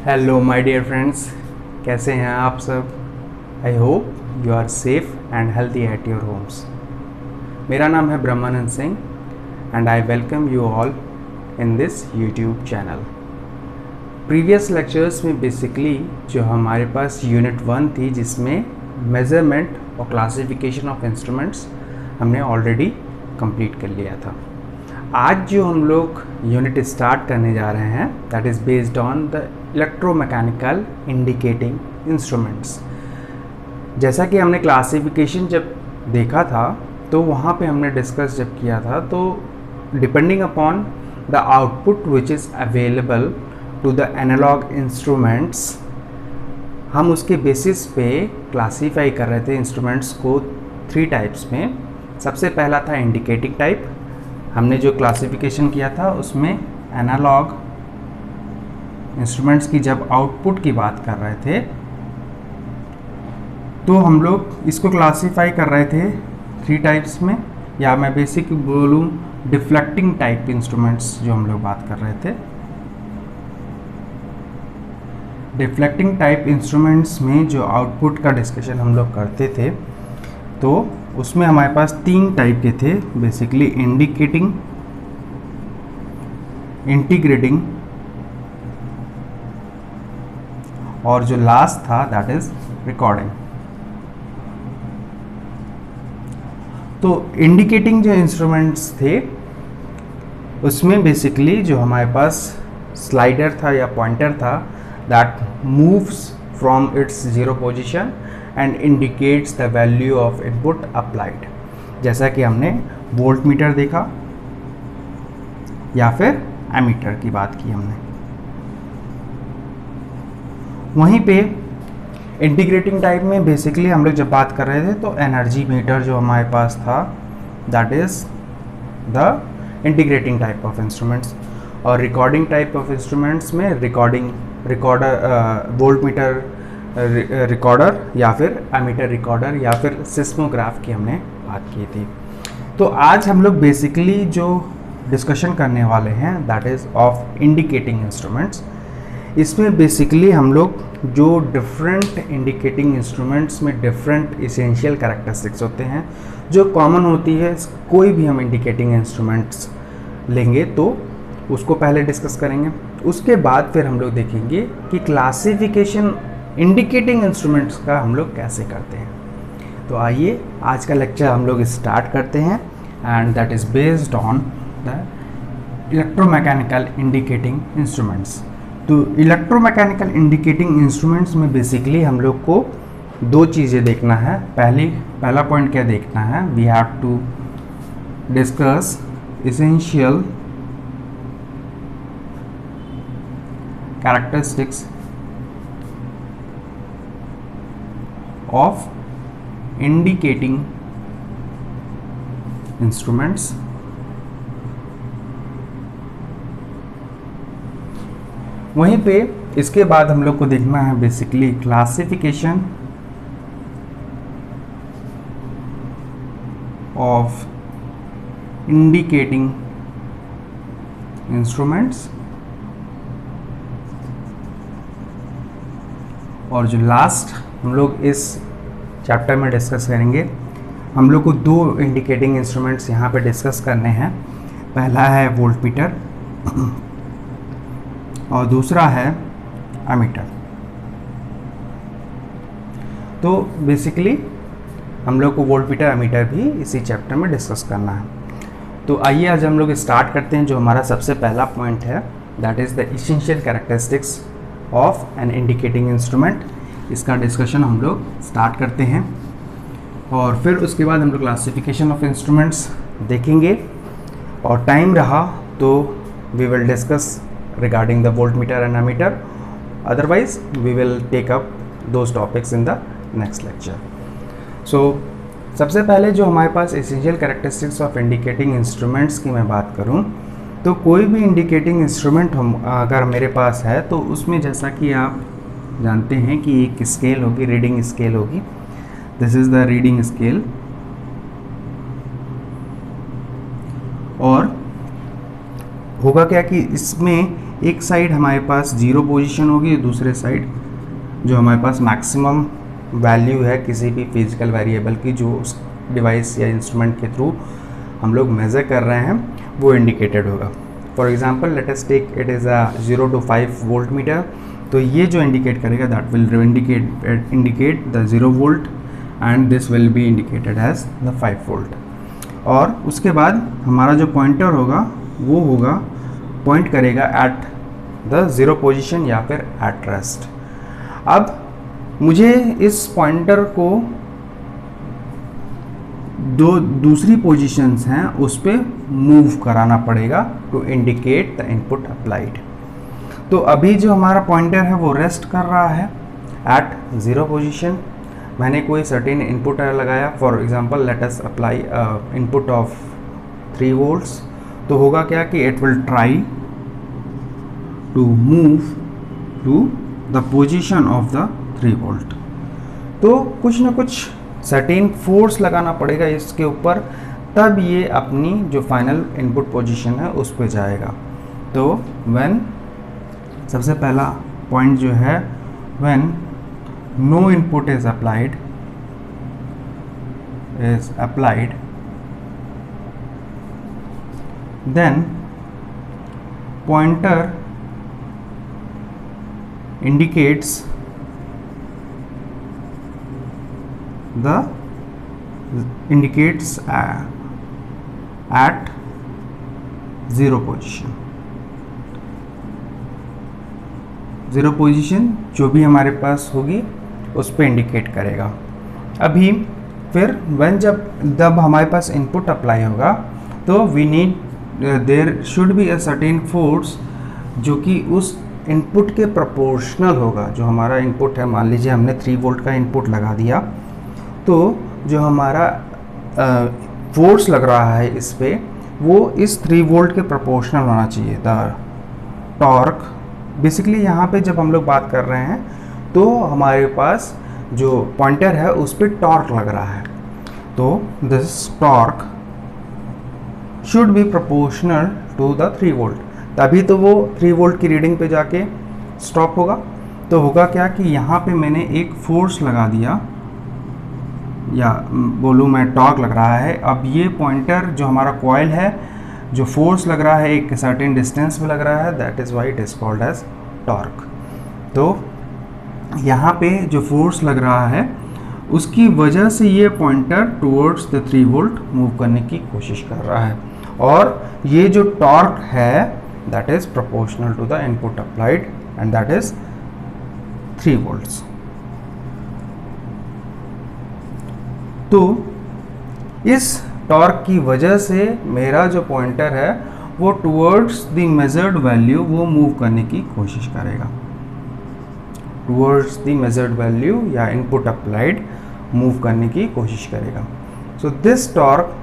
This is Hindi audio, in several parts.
हेलो माय डियर फ्रेंड्स, कैसे हैं आप सब। I hope you are safe and healthy at your homes. मेरा नाम है Brahmanand Singh and I welcome you all in this YouTube channel. Previous lectures में बेसिकली जो हमारे पास यूनिट 1 थी, जिसमें मेज़रमेंट और क्लासिफिकेशन ऑफ इंस्ट्रूमेंट्स हमने ऑलरेडी कंप्लीट कर लिया था। आज जो हम लोग यूनिट स्टार्ट करने जा रहे हैं that is based on the electromechanical indicating instruments. जैसा कि हमने क्लासिफिकेशन जब देखा था तो वहाँ पे हमने डिस्कस जब किया था, तो depending upon the output which is available to the analogue instruments, हम उसके बेसिस पे क्लासीफाई कर रहे थे इंस्ट्रूमेंट्स को 3 टाइप्स में। सबसे पहला था इंडिकेटिंग टाइप। हमने जो क्लासिफिकेशन किया था उसमें एनालॉग इंस्ट्रूमेंट्स की जब आउटपुट की बात कर रहे थे तो हम लोग इसको क्लासीफाई कर रहे थे 3 टाइप्स में, या मैं बेसिक बोलूँ डिफ्लेक्टिंग टाइप इंस्ट्रूमेंट्स जो हम लोग बात कर रहे थे। डिफ्लेक्टिंग टाइप इंस्ट्रूमेंट्स में जो आउटपुट का डिस्कशन हम लोग करते थे तो उसमें हमारे पास 3 टाइप के थे, बेसिकली इंडिकेटिंग, इंटीग्रेटिंग और जो लास्ट था दैट इज रिकॉर्डिंग। तो इंडिकेटिंग जो इंस्ट्रूमेंट्स थे उसमें बेसिकली जो हमारे पास स्लाइडर था या पॉइंटर था that moves from its 0 position and indicates the value of input applied. जैसा कि हमने वोल्ट मीटर देखा या फिर एमीटर की बात की हमने। वहीं पे इंटीग्रेटिंग टाइप में बेसिकली हम लोग जब बात कर रहे थे तो एनर्जी मीटर जो हमारे पास था that is the integrating type of instruments. और रिकॉर्डिंग टाइप ऑफ इंस्ट्रूमेंट्स में रिकॉर्डर वोल्ट मीटर रिकॉर्डर या फिर एमीटर रिकॉर्डर या फिर सिस्मोग्राफ की हमने बात की थी। तो आज हम लोग बेसिकली जो डिस्कशन करने वाले हैं that is of indicating instruments. इसमें बेसिकली हम लोग जो डिफरेंट इंडिकेटिंग इंस्ट्रूमेंट्स में डिफरेंट इसेंशियल कैरेक्टरिस्टिक्स होते हैं जो कॉमन होती है, कोई भी हम इंडिकेटिंग इंस्ट्रूमेंट्स लेंगे तो उसको पहले डिस्कस करेंगे। उसके बाद फिर हम लोग देखेंगे कि क्लासिफिकेशन इंडिकेटिंग इंस्ट्रूमेंट्स का हम लोग कैसे करते हैं। तो आइए आज का लेक्चर हम लोग स्टार्ट करते हैं and that is based on the electromechanical indicating instruments. तो इलेक्ट्रोमैकेनिकल इंडिकेटिंग इंस्ट्रूमेंट्स में बेसिकली हम लोग को 2 चीज़ें देखना है। पहला पॉइंट क्या देखना है, we have to discuss essential characteristics of indicating instruments। वहीं पे इसके बाद हम लोग को देखना है basically classification of indicating instruments. और जो लास्ट हम लोग इस चैप्टर में डिस्कस करेंगे, हम लोग को 2 इंडिकेटिंग इंस्ट्रूमेंट्स यहाँ पे डिस्कस करने हैं। पहला है वोल्ट मीटर और दूसरा है एमीटर। तो बेसिकली हम लोग को वोल्ट मीटर एमीटर भी इसी चैप्टर में डिस्कस करना है। तो आइए आज हम लोग स्टार्ट करते हैं। जो हमारा सबसे पहला पॉइंट है that is the essential characteristics of an indicating instrument. इसका डिस्कशन हम लोग स्टार्ट करते हैं और फिर उसके बाद हम लोग क्लासिफिकेशन ऑफ इंस्ट्रूमेंट्स देखेंगे और टाइम रहा तो we will discuss regarding the voltmeter and ammeter. Otherwise we will take up those topics in the next lecture. So सबसे पहले जो हमारे पास essential characteristics of indicating instruments की मैं बात करूं तो कोई भी इंडिकेटिंग इंस्ट्रूमेंट हम अगर मेरे पास है तो उसमें जैसा कि आप जानते हैं कि एक स्केल होगी, रीडिंग स्केल होगी। This is the reading scale. और होगा क्या कि इसमें एक साइड हमारे पास 0 पोजीशन होगी, दूसरे साइड जो हमारे पास मैक्सिमम वैल्यू है किसी भी फिजिकल वेरिएबल की जो उस डिवाइस या इंस्ट्रूमेंट के थ्रू हम लोग मेज़र कर रहे हैं वो इंडिकेटेड होगा। For example let us take it is a 0 to 5 volt meter, तो ये जो इंडिकेट करेगा that will indicate the 0 volt and this will be indicated as the 5 volt. और उसके बाद हमारा जो पॉइंटर होगा वो होगा पॉइंट करेगा एट द 0 पोजीशन या फिर एट रेस्ट। अब मुझे इस पॉइंटर को दो दूसरी पोजीशंस हैं उस पर मूव कराना पड़ेगा to indicate the input applied. तो अभी जो हमारा पॉइंटर है वो रेस्ट कर रहा है एट 0 पोजीशन। मैंने कोई सर्टेन इनपुट लगाया, for example let us apply input of 3 volts. तो होगा क्या कि it will try to move to the position of the 3 volt. तो कुछ ना कुछ सर्टेन फोर्स लगाना पड़ेगा इसके ऊपर, तब ये अपनी जो फाइनल इनपुट पोजीशन है उस पे जाएगा। तो व्हेन सबसे पहला पॉइंट जो है when no input is applied then pointer indicates at 0 position. 0 position जो भी हमारे पास होगी उस पर इंडिकेट करेगा। अभी फिर जब हमारे पास इनपुट अप्लाई होगा तो we need there should be a certain force जो कि उस इनपुट के प्रोपोर्शनल होगा। जो हमारा इनपुट है, मान लीजिए हमने 3 वोल्ट का इनपुट लगा दिया, तो जो हमारा फोर्स लग रहा है इस पे वो इस 3 वोल्ट के प्रोपोर्शनल होना चाहिए। द टॉर्क बेसिकली यहाँ पे जब हम लोग बात कर रहे हैं तो हमारे पास जो पॉइंटर है उस पर टॉर्क लग रहा है, तो this torque should be proportional to the 3 volt, तभी तो वो 3 वोल्ट की रीडिंग पे जाके स्टॉप होगा। तो होगा क्या कि यहाँ पे मैंने एक फोर्स लगा दिया, या बोलूँ मैं टॉर्क लग रहा है। अब ये पॉइंटर जो हमारा कॉइल है, जो फोर्स लग रहा है एक सर्टेन डिस्टेंस में लग रहा है, that is why it is called as torque. तो यहाँ पे जो फोर्स लग रहा है उसकी वजह से ये pointer towards the 3 volt move करने की कोशिश कर रहा है, और ये जो टॉर्क है that is proportional to the input applied and that is 3 volts. तो इस टॉर्क की वजह से मेरा जो पॉइंटर है वो टुवर्ड्स द मेजर्ड वैल्यू वो मूव करने की कोशिश करेगा, टुवर्ड्स द मेजर्ड वैल्यू या इनपुट अप्लाइड मूव करने की कोशिश करेगा। So this torque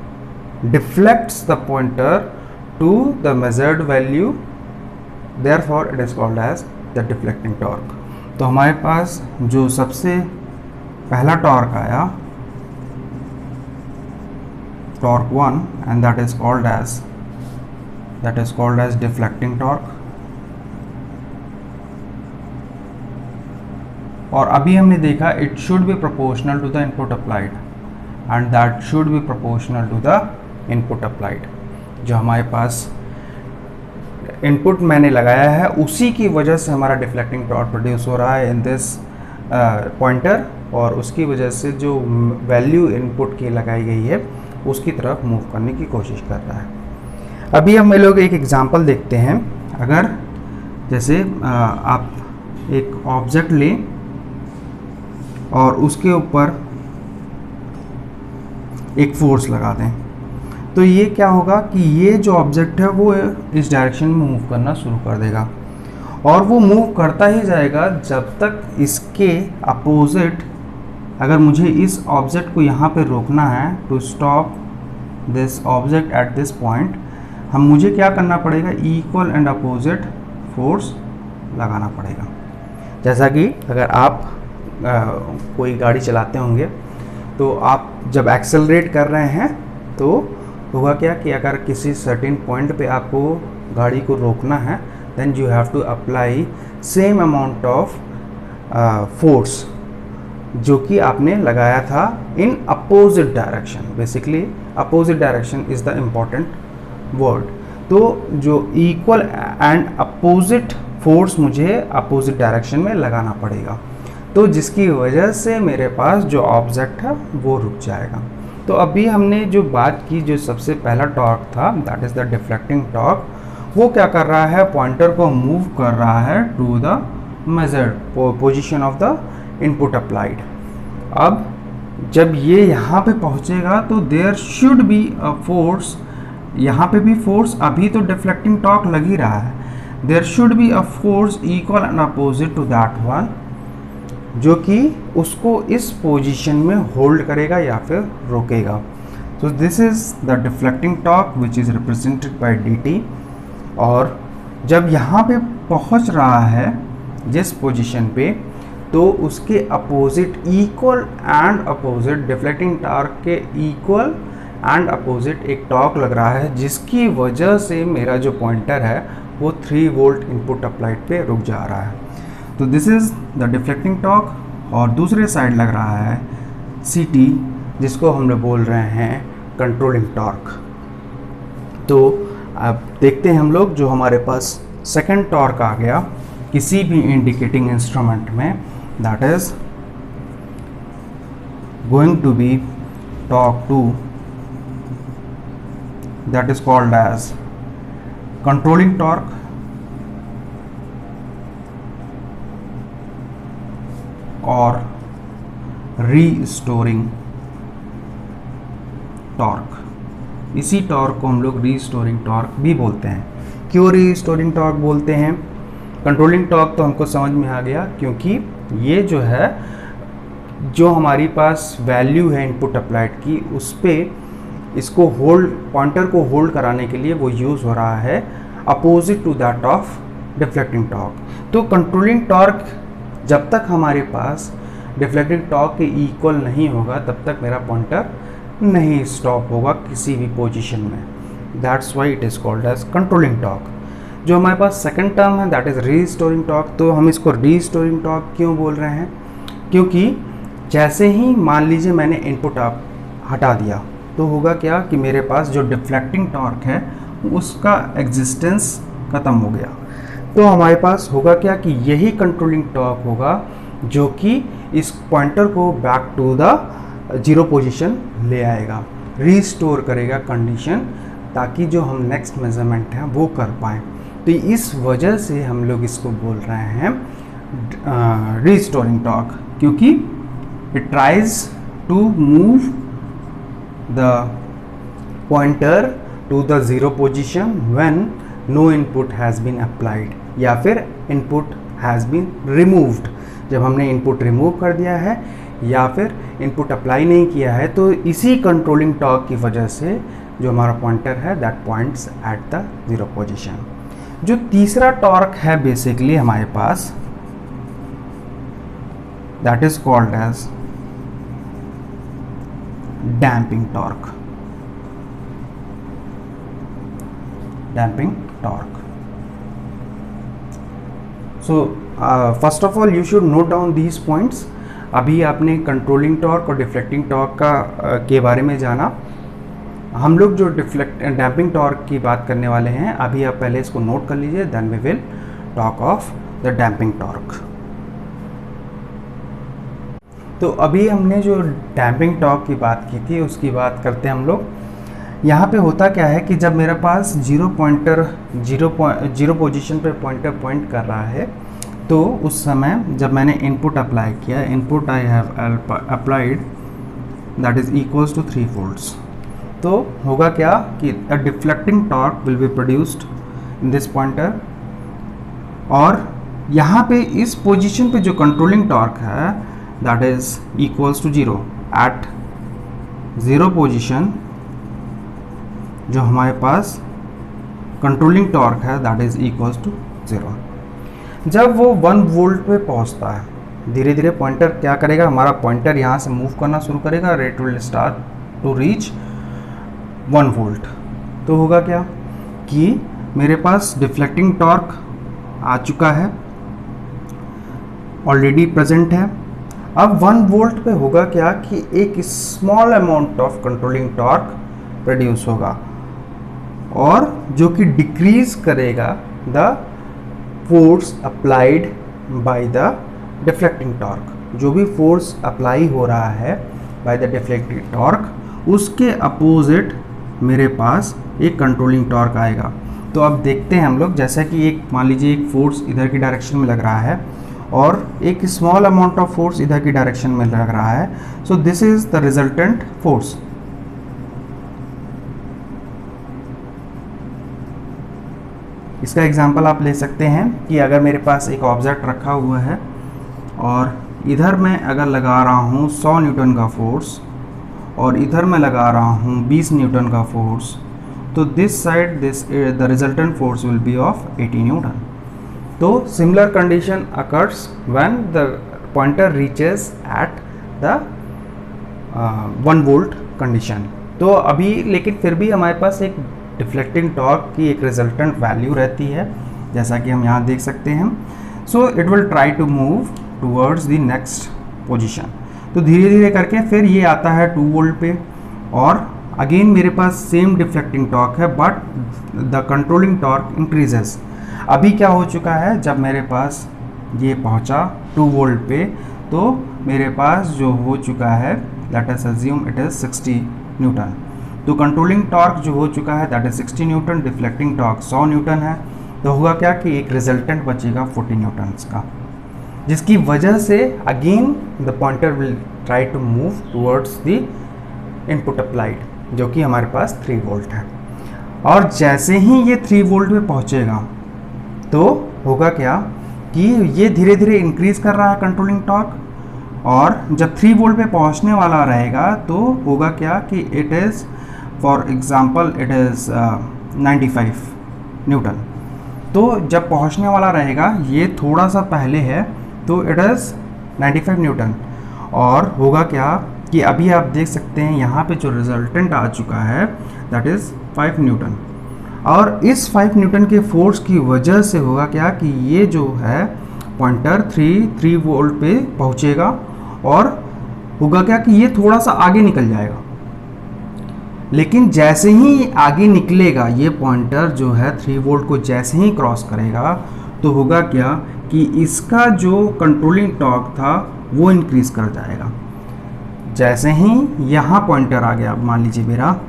deflects the pointer to the measured value, therefore it is called as the deflecting torque. तो हमारे पास जो सबसे पहला टॉर्क आया torque 1 and that is called as deflecting torque। और अभी हमने देखा it should be proportional to the input applied and that should be proportional to the input applied। जो हमारे पास इनपुट मैंने लगाया है उसी की वजह से हमारा डिफ्लेक्टिंग टॉर्क प्रोड्यूस हो रहा है इन दिस पॉइंटर, और उसकी वजह से जो वैल्यू इनपुट की लगाई गई है उसकी तरफ मूव करने की कोशिश कर रहा है। अभी हम लोग एक एग्जांपल देखते हैं। अगर जैसे आप एक ऑब्जेक्ट लें और उसके ऊपर एक फोर्स लगा दें, तो ये क्या होगा कि ये जो ऑब्जेक्ट है वो इस डायरेक्शन में मूव करना शुरू कर देगा, और वो मूव करता ही जाएगा जब तक इसके अपोजिट, अगर मुझे इस ऑब्जेक्ट को यहाँ पे रोकना है to stop this object at this point, मुझे क्या करना पड़ेगा, इक्वल एंड अपोजिट फोर्स लगाना पड़ेगा। जैसा कि अगर आप कोई गाड़ी चलाते होंगे तो आप जब एक्सेलरेट कर रहे हैं तो होगा क्या कि अगर किसी सर्टेन पॉइंट पे आपको गाड़ी को रोकना है then you have to apply same amount of force जो कि आपने लगाया था in opposite direction. Basically opposite direction is the important word. तो जो equal and opposite force मुझे opposite direction में लगाना पड़ेगा, तो जिसकी वजह से मेरे पास जो ऑब्जेक्ट है वो रुक जाएगा। तो अभी हमने जो बात की, जो सबसे पहला टॉर्क था, that is the deflecting torque, वो क्या कर रहा है, पॉइंटर को मूव कर रहा है to the measured position of the input applied. अब जब ये यहाँ पे पहुँचेगा तो there should be a force, यहाँ पे भी फोर्स, अभी तो डिफ्लेक्टिंग टॉर्क लग ही रहा है, there should be a force equal and opposite to that one, जो कि उसको इस पोजीशन में होल्ड करेगा या फिर रोकेगा। So this is the deflecting torque which is represented by dt। और जब यहाँ पे पहुँच रहा है जिस पोजीशन पे, तो उसके opposite, equal and opposite, deflecting torque के इक्वल एंड अपोजिट एक टॉर्क लग रहा है, जिसकी वजह से मेरा जो पॉइंटर है वो 3 वोल्ट इनपुट अप्लाइड पे रुक जा रहा है। तो this is the deflecting torque. और दूसरे साइड लग रहा है CT, जिसको हम लोग बोल रहे हैं कंट्रोलिंग टॉर्क। तो अब देखते हैं हम लोग, जो हमारे पास सेकंड टॉर्क आ गया किसी भी इंडिकेटिंग इंस्ट्रूमेंट में, that is going to be torque 2, that is called as controlling torque और रीस्टोरिंग टॉर्क। इसी टॉर्क को हम लोग रीस्टोरिंग टॉर्क भी बोलते हैं। क्यों रीस्टोरिंग टॉर्क बोलते हैं? कंट्रोलिंग टॉर्क तो हमको समझ में आ गया, क्योंकि ये जो है, जो हमारी पास वैल्यू है इनपुट अप्लाइड की, उस पर इसको होल्ड, पॉइंटर को होल्ड कराने के लिए वो यूज़ हो रहा है opposite to that of deflecting torque. तो कंट्रोलिंग टॉर्क जब तक हमारे पास डिफ्लेक्टिंग टॉर्क के इक्वल नहीं होगा, तब तक मेरा पॉइंटर नहीं स्टॉप होगा किसी भी पोजीशन में। That's why it is called as controlling torque. जो हमारे पास सेकंड टर्म है, दैट इज़ रीस्टोरिंग टॉर्क। तो हम इसको रीस्टोरिंग टॉर्क क्यों बोल रहे हैं? क्योंकि जैसे ही मान लीजिए मैंने इनपुट आप हटा दिया, तो होगा क्या कि मेरे पास जो डिफ्लेक्टिंग टॉर्क है उसका एग्जिस्टेंस ख़त्म हो गया। तो हमारे पास होगा क्या कि यही कंट्रोलिंग टॉर्क होगा जो कि इस पॉइंटर को बैक टू द 0 पोजीशन ले आएगा, रीस्टोर करेगा कंडीशन, ताकि जो हम नेक्स्ट मेजरमेंट है वो कर पाएँ। तो इस वजह से हम लोग इसको बोल रहे हैं रीस्टोरिंग टॉर्क, क्योंकि it tries to move the pointer to the 0 position when no input has been applied, या फिर इनपुट हैज़ बीन रिमूव्ड, जब हमने इनपुट रिमूव कर दिया है या फिर इनपुट अप्लाई नहीं किया है। तो इसी कंट्रोलिंग टॉर्क की वजह से जो हमारा पॉइंटर है that points at the 0 position. जो तीसरा टॉर्क है बेसिकली हमारे पास, that is called as damping torque. Damping torque. So first of all you should note down these points. अभी आपने कंट्रोलिंग टॉर्क और डिफ्लेक्टिंग टॉर्क का के बारे में जाना। हम लोग जो डैम्पिंग टॉर्क की बात करने वाले हैं, अभी आप पहले इसको नोट कर लीजिए, then we will talk of the damping torque. तो अभी हमने जो डैम्पिंग टॉर्क की बात की थी उसकी बात करते हैं हम लोग। यहाँ पे होता क्या है कि जब मेरे पास जीरो पोजीशन पे पॉइंटर पॉइंट कर रहा है, तो उस समय जब मैंने इनपुट अप्लाई किया, input I have applied that is equals to 3 volts, तो होगा क्या कि a deflecting torque will be produced in this pointer, और यहाँ पे इस पोजीशन पे जो कंट्रोलिंग टॉर्क है that is equals to 0 at 0 position. जो हमारे पास कंट्रोलिंग टॉर्क है दैट इज इक्वल्स टू 0। जब वो 1 वोल्ट पे पहुंचता है, धीरे धीरे पॉइंटर क्या करेगा, हमारा पॉइंटर यहाँ से मूव करना शुरू करेगा, rate will start to reach 1 volt. तो होगा क्या कि मेरे पास डिफ्लेक्टिंग टॉर्क आ चुका है, ऑलरेडी प्रेजेंट है। अब 1 वोल्ट पे होगा क्या कि एक small amount of controlling torque produce होगा और जो कि डिक्रीज करेगा the force applied by the deflecting torque. जो भी फोर्स अप्लाई हो रहा है बाय द डिफ्लेक्टिंग टॉर्क उसके अपोजिट मेरे पास एक कंट्रोलिंग टॉर्क आएगा। तो अब देखते हैं हम लोग, जैसा कि एक मान लीजिए एक फोर्स इधर की डायरेक्शन में लग रहा है और एक स्मॉल अमाउंट ऑफ फोर्स इधर की डायरेक्शन में लग रहा है। So this is the resultant force. इसका एग्जांपल आप ले सकते हैं कि अगर मेरे पास एक ऑब्जेक्ट रखा हुआ है और इधर मैं अगर लगा रहा हूँ 100 न्यूटन का फोर्स और इधर मैं लगा रहा हूँ 20 न्यूटन का फोर्स, तो this side the resultant force will be of 80 newton. तो similar condition occurs when the pointer reaches at the 1 volt condition. तो अभी लेकिन फिर भी हमारे पास एक डिफ्लेक्टिंग टॉर्क की एक रिजल्टेंट वैल्यू रहती है, जैसा कि हम यहाँ देख सकते हैं। So it will try to move towards the next position. तो धीरे धीरे करके फिर ये आता है 2 वोल्ट पे और अगेन मेरे पास सेम डिफ्लेक्टिंग टॉर्क है but the controlling torque increases. अभी क्या हो चुका है, जब मेरे पास ये पहुंचा 2 वोल्ट पे तो मेरे पास जो हो चुका है let us assume it is 60 Newton. तो कंट्रोलिंग टॉर्क जो हो चुका है that is 60 Newton, deflecting torque 100 Newton है। तो होगा क्या कि एक रिजल्टेंट बचेगा 40 न्यूटन्स का, जिसकी वजह से again the pointer will try to move towards the input applied, जो कि हमारे पास 3 वोल्ट है। और जैसे ही ये 3 वोल्ट पे पहुंचेगा तो होगा क्या कि ये धीरे धीरे इंक्रीज कर रहा है कंट्रोलिंग टॉर्क, और जब 3 वोल्ट पे पहुंचने वाला रहेगा तो होगा क्या कि it is for example it is 95 Newton. तो जब पहुंचने वाला रहेगा ये थोड़ा सा पहले है तो इट इज़ 95 न्यूटन, और होगा क्या कि अभी आप देख सकते हैं यहाँ पे जो रिजल्टेंट आ चुका है दैट इज़ 5 न्यूटन। और इस 5 न्यूटन के फोर्स की वजह से होगा क्या कि ये जो है पॉइंटर 3 वोल्ट पे पहुँचेगा और होगा क्या कि ये थोड़ा सा आगे निकल जाएगा। लेकिन जैसे ही आगे निकलेगा ये पॉइंटर जो है 3 वोल्ट को जैसे ही क्रॉस करेगा तो होगा क्या कि इसका जो कंट्रोलिंग टॉर्क था वो इंक्रीज कर जाएगा। जैसे ही यहाँ पॉइंटर आ गया, मान लीजिए मेरा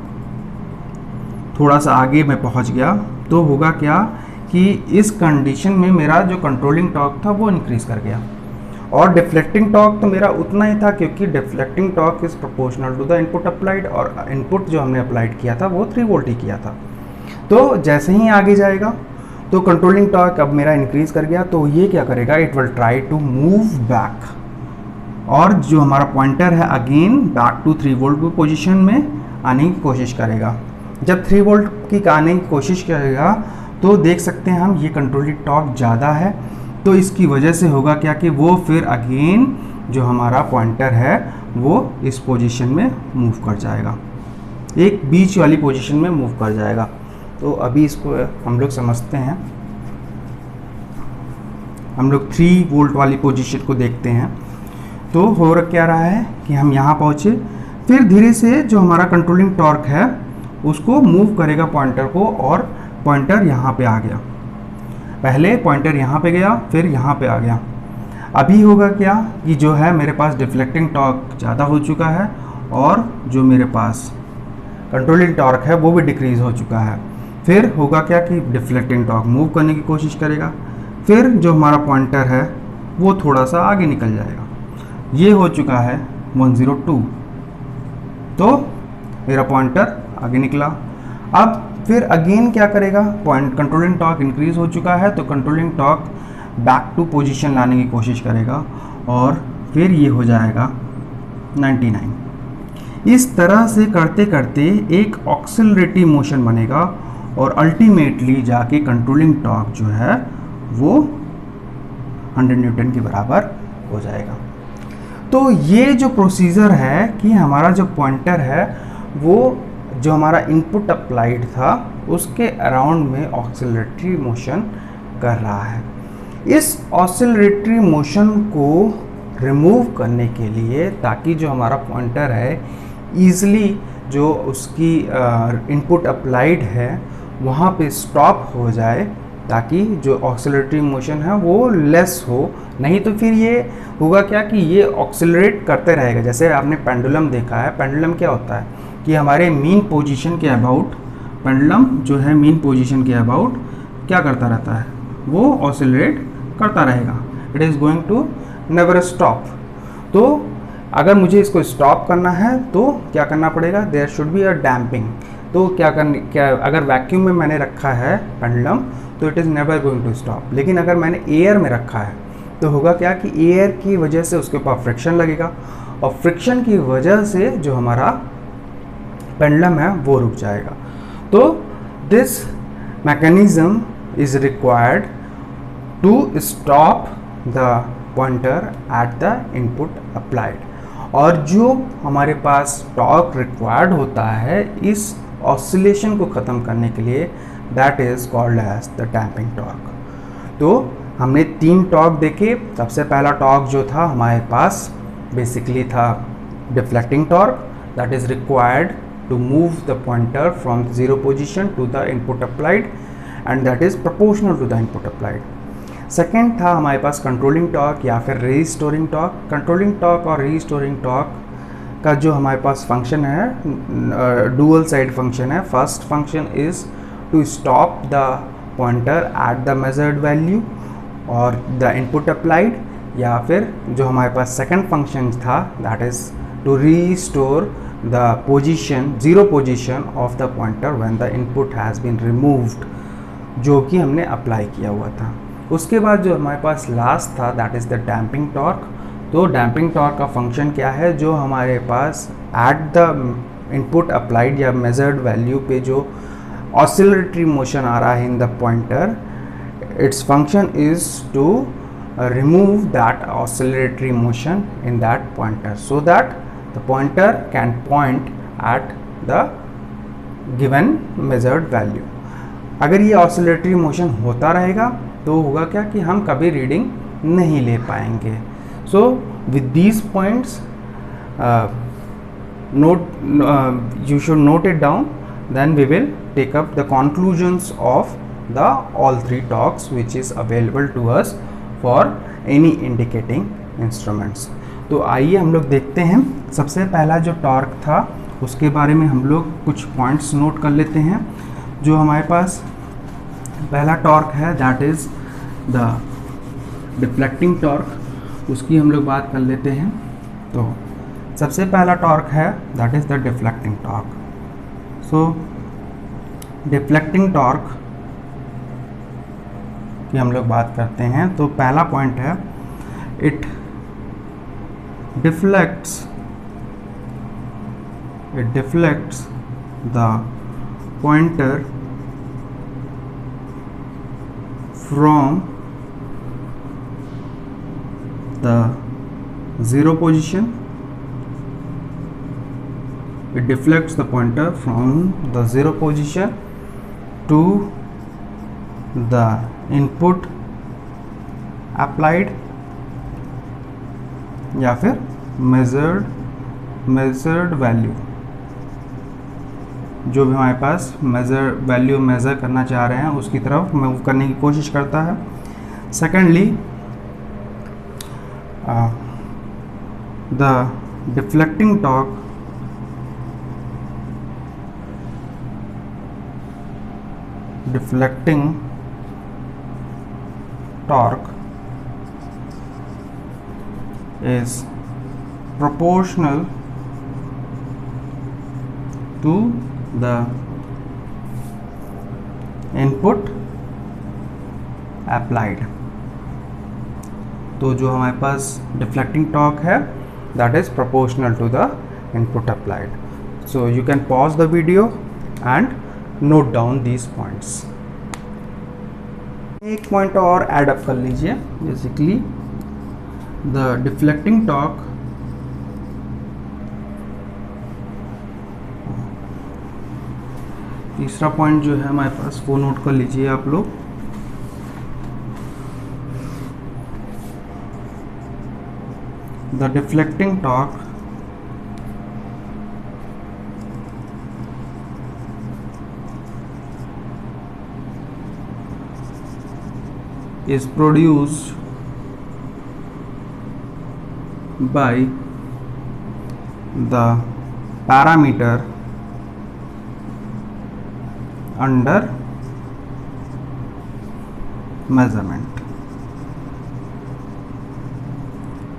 थोड़ा सा आगे मैं पहुँच गया, तो होगा क्या कि इस कंडीशन में मेरा जो कंट्रोलिंग टॉर्क था वो इंक्रीज कर गया। और डिफ्लेक्टिंग टॉर्क तो मेरा उतना ही था क्योंकि deflecting torque is proportional to the input applied, और इनपुट जो हमने अप्लाइड किया था वो 3 वोल्ट ही किया था। तो जैसे ही आगे जाएगा तो कंट्रोलिंग टॉर्क अब मेरा इंक्रीज कर गया, तो ये क्या करेगा, it will try to move back, और जो हमारा पॉइंटर है अगेन बैक टू 3 वोल्ट की पोजीशन में आने की कोशिश करेगा। जब 3 वोल्ट की आने की कोशिश करेगा तो देख सकते हैं हम ये कंट्रोलिंग टॉर्क ज़्यादा है, तो इसकी वजह से होगा क्या कि वो फिर अगेन जो हमारा पॉइंटर है वो इस पोजीशन में मूव कर जाएगा, एक बीच वाली पोजीशन में मूव कर जाएगा। तो अभी इसको हम लोग समझते हैं, हम लोग 3 वोल्ट वाली पोजीशन को देखते हैं। तो हो क्या रहा है कि हम यहाँ पहुँचे, फिर धीरे से जो हमारा कंट्रोलिंग टॉर्क है उसको मूव करेगा पॉइंटर को, और पॉइंटर यहाँ पे आ गया। पहले पॉइंटर यहाँ पे गया, फिर यहाँ पे आ गया। अभी होगा क्या कि जो है मेरे पास डिफ्लेक्टिंग टॉर्क ज़्यादा हो चुका है और जो मेरे पास कंट्रोलिंग टॉर्क है वो भी डिक्रीज़ हो चुका है। फिर होगा क्या कि डिफ्लेक्टिंग टॉर्क मूव करने की कोशिश करेगा, फिर जो हमारा पॉइंटर है वो थोड़ा सा आगे निकल जाएगा। ये हो चुका है 102, तो मेरा पॉइंटर आगे निकला। अब फिर अगेन क्या करेगा, पॉइंट कंट्रोलिंग टॉर्क इंक्रीज हो चुका है तो controlling torque back to position लाने की कोशिश करेगा, और फिर ये हो जाएगा 99। इस तरह से करते करते एक ऑक्सिलरेटिव मोशन बनेगा और अल्टीमेटली जाके कंट्रोलिंग टॉर्क जो है वो 100 न्यूटन के बराबर हो जाएगा। तो ये जो प्रोसीजर है कि हमारा जो पॉइंटर है वो जो हमारा इनपुट अप्लाइड था उसके अराउंड में ऑक्सिलरेटरी मोशन कर रहा है। इस ऑसिलेटरी मोशन को रिमूव करने के लिए, ताकि जो हमारा पॉइंटर है ईज़िली जो उसकी इनपुट अप्लाइड है वहाँ पे स्टॉप हो जाए, ताकि जो ऑक्सिलरेटरी मोशन है वो लेस हो। नहीं तो फिर ये होगा क्या कि ये ऑक्सिलरेट करते रहेगा। जैसे आपने पेंडुलम देखा है, पेंडुलम क्या होता है कि हमारे मीन पोजीशन के अबाउट, पेंडुलम जो है मीन पोजीशन के अबाउट क्या करता रहता है, वो ऑसिलरेट करता रहेगा। It is going to never stop. तो अगर मुझे इसको स्टॉप करना है तो क्या करना पड़ेगा, there should be a damping. तो क्या अगर वैक्यूम में मैंने रखा है पेंडुलम तो it is never going to stop. लेकिन अगर मैंने एयर में रखा है तो होगा क्या कि एयर की वजह से उसके ऊपर फ्रिक्शन लगेगा, और फ्रिक्शन की वजह से जो हमारा पेंडुलम है वो रुक जाएगा। तो this mechanism is required to stop the pointer at the input applied. और जो हमारे पास टॉर्क रिक्वायर्ड होता है इस ऑसिलेशन को ख़त्म करने के लिए, that is called as the damping torque. तो हमने 3 टॉर्क देखे। सबसे पहला टॉर्क जो था हमारे पास बेसिकली था deflecting torque, that is required to move the pointer from zero position to the input applied, and that is proportional to the input applied. Second था हमारे पास कंट्रोलिंग टॉर्क या फिर रीस्टोरिंग टॉर्क। कंट्रोलिंग टॉर्क और रीस्टोरिंग टॉर्क का जो हमारे पास फंक्शन है, डुअल साइड फंक्शन है। First function is to stop the pointer at the measured value और द इनपुट अप्लाइड, या फिर जो हमारे पास सेकेंड फंक्शन था that is to restore the position, zero position of the pointer when the input has been removed, जो कि हमने अप्लाई किया हुआ था। उसके बाद जो हमारे पास लास्ट था that is the damping torque. तो डैम्पिंग टॉर्क का फंक्शन क्या है, जो हमारे पास एट द इनपुट अप्लाइड या मेजर्ड वैल्यू पे जो ऑसिलेटरी मोशन आ रहा है in the pointer, its function is to remove that oscillatory motion in that pointer so that the pointer can point at the given measured value. अगर ये oscillatory motion होता रहेगा तो होगा क्या कि हम कभी रीडिंग नहीं ले पाएंगे। So with these points you should note it down, then we will take up the conclusions of the all 3 talks which is available to us for any indicating instruments. तो आइए हम लोग देखते हैं। सबसे पहला जो टॉर्क था उसके बारे में हम लोग कुछ पॉइंट्स नोट कर लेते हैं। जो हमारे पास पहला टॉर्क है that is the deflecting torque, उसकी हम लोग बात कर लेते हैं। तो सबसे पहला टॉर्क है that is the deflecting torque. So deflecting torque की हम लोग बात करते हैं तो पहला पॉइंट है it deflects the pointer from the zero position, it deflects the pointer from the zero position to the input applied या फिर measured वैल्यू, जो भी हमारे पास वैल्यू मेज़र करना चाह रहे हैं उसकी तरफ मूव करने की कोशिश करता है। Secondly the deflecting torque is proportional to the input applied। तो जो हमारे पास डिफ्लेक्टिंग टॉर्क है that is proportional to the input applied। So you can pause the video and note down these points। एक पॉइंट और ऐड अप कर लीजिए। बेसिकली द डिफ्लेक्टिंग टॉर्क तीसरा पॉइंट जो है हमारे पास वो नोट कर लीजिए आप लोग। the deflecting torque is produced by the parameter under measurement।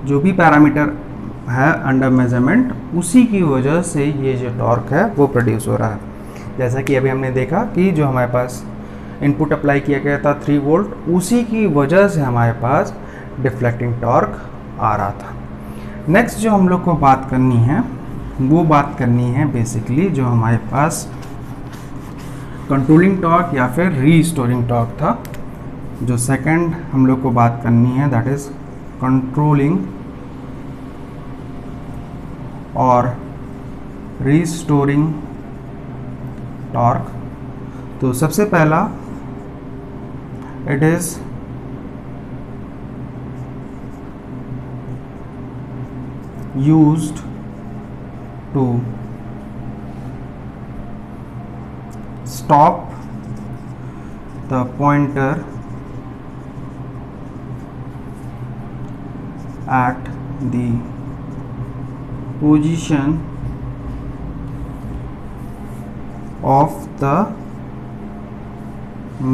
जो भी पैरामीटर है अंडर मेजरमेंट, उसी की वजह से ये जो टॉर्क है वो प्रोड्यूस हो रहा है। जैसा कि अभी हमने देखा कि जो हमारे पास इनपुट अप्लाई किया गया था 3 वोल्ट, उसी की वजह से हमारे पास डिफ्लेक्टिंग टॉर्क आ रहा था। नेक्स्ट जो हम लोग को बात करनी है वो बात करनी है बेसिकली जो हमारे पास कंट्रोलिंग टॉर्क या फिर रीस्टोरिंग टॉर्क था। जो सेकंड हम लोग को बात करनी है दैट इज कंट्रोलिंग और रीस्टोरिंग टॉर्क। तो सबसे पहला it is used to stop the pointer at the position of the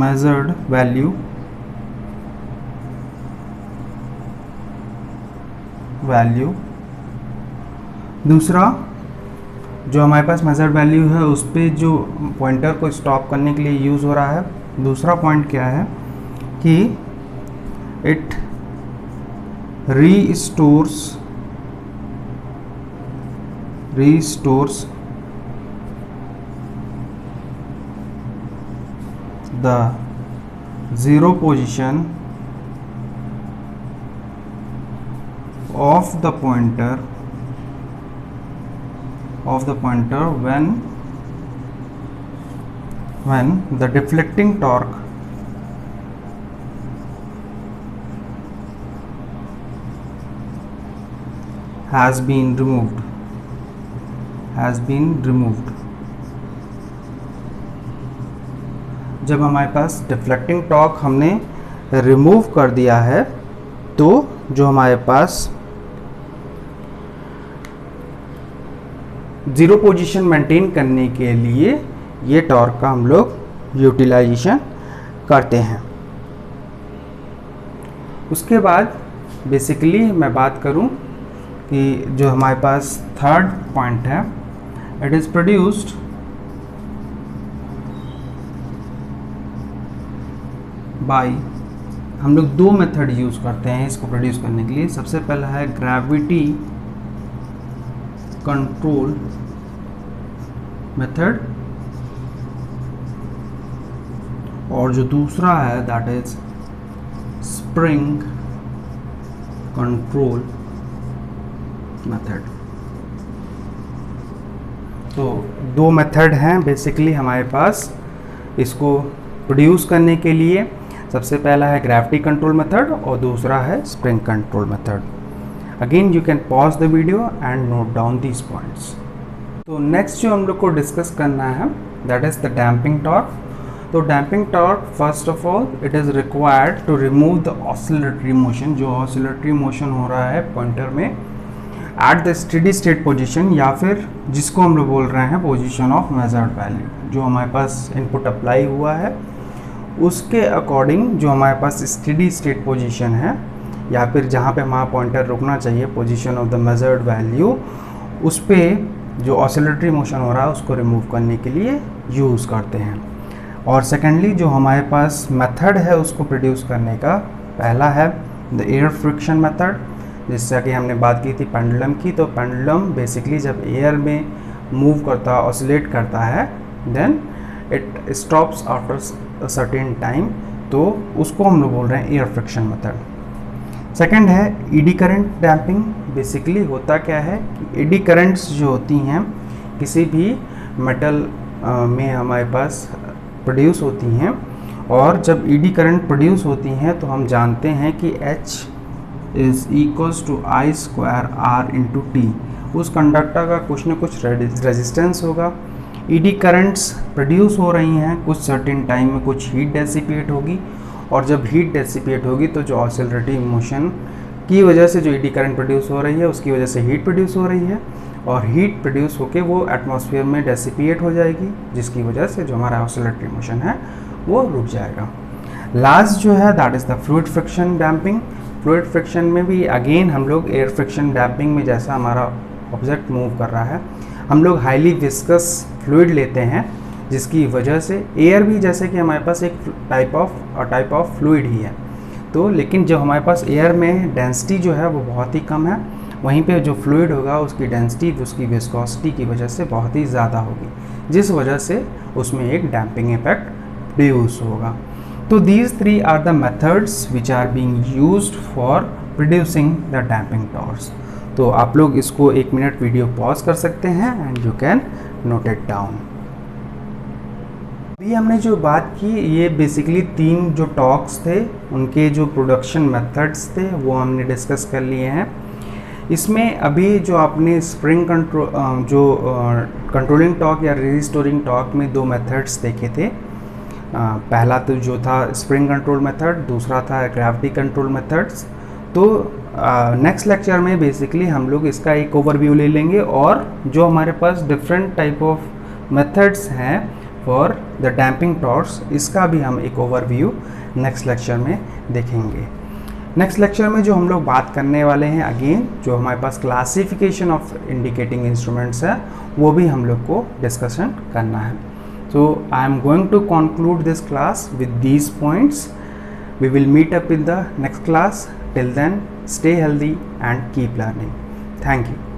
measured value दूसरा जो हमारे पास मेजर्ड वैल्यू है उस पर जो पॉइंटर को स्टॉप करने के लिए यूज़ हो रहा है। दूसरा पॉइंट क्या है कि it restores the zero position of the pointer when the deflecting torque has been removed। जब हमारे पास डिफ्लेक्टिंग टॉर्क हमने रिमूव कर दिया है तो जो हमारे पास ज़ीरो पोजीशन मेंटेन करने के लिए ये टॉर्क का हम लोग यूटिलाइजेशन करते हैं। उसके बाद बेसिकली मैं बात करूं कि जो हमारे पास थर्ड पॉइंट है इट इज़ प्रोड्यूस्ड बाय, हम लोग 2 मेथड यूज़ करते हैं इसको प्रोड्यूस करने के लिए। सबसे पहला है ग्रेविटी कंट्रोल मेथड और जो दूसरा है that is spring control method. तो 2 मेथड हैं बेसिकली हमारे पास इसको प्रोड्यूस करने के लिए। सबसे पहला है ग्रेविटी कंट्रोल मेथड और दूसरा है spring control method. Again you can pause the video and note down these points. तो नेक्स्ट जो हम लोग को डिस्कस करना है that is the damping torque. तो damping torque first of all it is required to remove the oscillatory motion. जो ऑसिलेटरी मोशन हो रहा है पॉइंटर में at the steady state position या फिर जिसको हम लोग बोल रहे हैं पोजीशन ऑफ मेजर्ड वैल्यू, जो हमारे पास इनपुट अप्लाई हुआ है उसके अकॉर्डिंग जो हमारे पास स्टेडी स्टेट पोजीशन है या फिर जहाँ पे हमारा पॉइंटर रुकना चाहिए position of the measured value, उस पर जो ऑसिलेटरी मोशन हो रहा है उसको रिमूव करने के लिए यूज़ करते हैं। और सेकेंडली जो हमारे पास मेथड है उसको प्रोड्यूस करने का, पहला है द एयर फ्रिक्शन मेथड, जिससे कि हमने बात की थी पेंडुलम की। तो पेंडुलम बेसिकली जब एयर में मूव करता है, ऑसिलेट करता है, then it stops after certain time, तो उसको हम लोग बोल रहे हैं एयर फ्रिक्शन मेथड। सेकंड है ईडी करंट डैम्पिंग। बेसिकली होता क्या है कि एडी करंट्स जो होती हैं किसी भी मेटल में हमारे पास प्रोड्यूस होती हैं, और जब ईडी करंट प्रोड्यूस होती हैं तो हम जानते हैं कि H is equals to I square R into T. उस कंडक्टर का कुछ न कुछ रेजिस्टेंस होगा, ईडी करंट्स प्रोड्यूस हो रही हैं, कुछ सर्टेन टाइम में कुछ हीट डेसिपेट होगी, और जब हीट डेसिपेट होगी तो जो ऑसिलेटरी मोशन की वजह से जो ईडी करंट प्रोड्यूस हो रही है उसकी वजह से हीट प्रोड्यूस हो रही है, और हीट प्रोड्यूस होके वो एटमॉस्फेयर में डेसिपेट हो जाएगी, जिसकी वजह से जो हमारा ऑसिलेटरी मोशन है वो रुक जाएगा। लास्ट जो है that is the fluid friction damping. Fluid friction में भी अगेन हम लोग एयर फ्रिक्शन डैम्पिंग में जैसा हमारा ऑब्जेक्ट मूव कर रहा है, हम लोग हाईली विस्कस फ्लूइड लेते हैं, जिसकी वजह से एयर भी जैसे कि हमारे पास एक टाइप ऑफ फ्लूइड ही है, तो लेकिन जब हमारे पास एयर में डेंसिटी जो है वो बहुत ही कम है, वहीं पे जो फ्लूइड होगा उसकी डेंसिटी उसकी विस्कोसिटी की वजह से बहुत ही ज़्यादा होगी, जिस वजह से उसमें एक डैम्पिंग इफेक्ट प्रोड्यूस होगा। तो these three are the methods which are being used for producing the damping torques. तो आप लोग इसको 1 मिनट वीडियो पॉज कर सकते हैं and you can note it down. अभी हमने जो बात की ये बेसिकली 3 जो टॉर्क्स थे उनके जो प्रोडक्शन मेथड्स थे वो हमने डिस्कस कर लिए हैं। इसमें अभी जो आपने स्प्रिंग कंट्रोलिंग टॉर्क या रिस्टोरिंग टॉर्क में 2 मेथड्स देखे थे। पहला तो जो था स्प्रिंग कंट्रोल मेथड, दूसरा था ग्रेविटी कंट्रोल मेथड्स। तो नेक्स्ट लेक्चर में बेसिकली हम लोग इसका एक ओवरव्यू ले लेंगे, और जो हमारे पास डिफरेंट टाइप ऑफ मेथड्स हैं फॉर द डैम्पिंग टॉर्च, इसका भी हम एक ओवरव्यू नेक्स्ट लेक्चर में देखेंगे। नेक्स्ट लेक्चर में जो हम लोग बात करने वाले हैं अगेन जो हमारे पास क्लासिफिकेशन ऑफ इंडिकेटिंग इंस्ट्रूमेंट्स है वो भी हम लोग को डिस्कशन करना है। So I am going to conclude this class with these points. We will meet up in the next class. Till then, stay healthy and keep learning. Thank you.